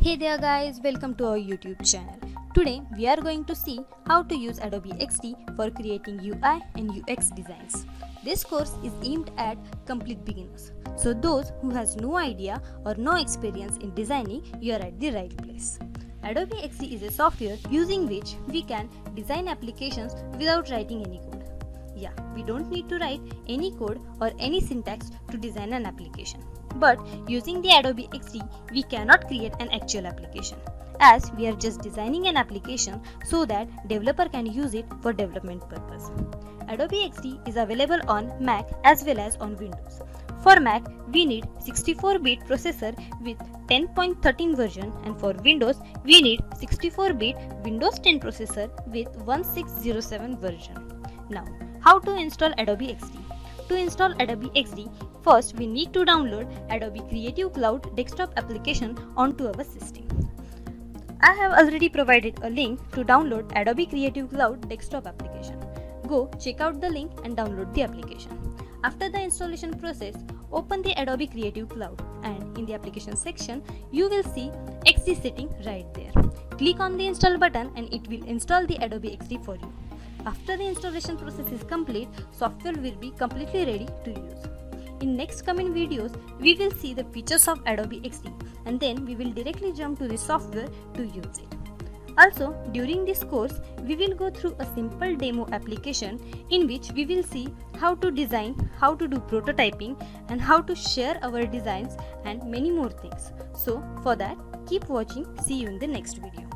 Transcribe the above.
Hey there guys, welcome to our YouTube channel. Today we are going to see how to use Adobe XD for creating UI and UX designs. This course is aimed at complete beginners. So those who has no idea or no experience in designing, you are at the right place. Adobe XD is a software using which we can design applications without writing any code. Yeah, we don't need to write any code or any syntax to design an application. But using the Adobe XD, we cannot create an actual application, as we are just designing an application so that developer can use it for development purpose. Adobe XD is available on Mac as well as on Windows. For Mac, we need 64-bit processor with 10.13 version, and for Windows, we need 64-bit Windows 10 processor with 1607 version. Now, how to install Adobe XD? To install Adobe XD, first we need to download Adobe Creative Cloud desktop application onto our system. I have already provided a link to download Adobe Creative Cloud desktop application. Go check out the link and download the application. After the installation process, open the Adobe Creative Cloud, and in the application section, you will see XD setting right there. Click on the install button and it will install the Adobe XD for you. After the installation process is complete, software will be completely ready to use. In next coming videos, we will see the features of Adobe XD, and then we will directly jump to the software to use it. Also, during this course, we will go through a simple demo application in which we will see how to design, how to do prototyping, and how to share our designs and many more things. So, for that, keep watching. See you in the next video.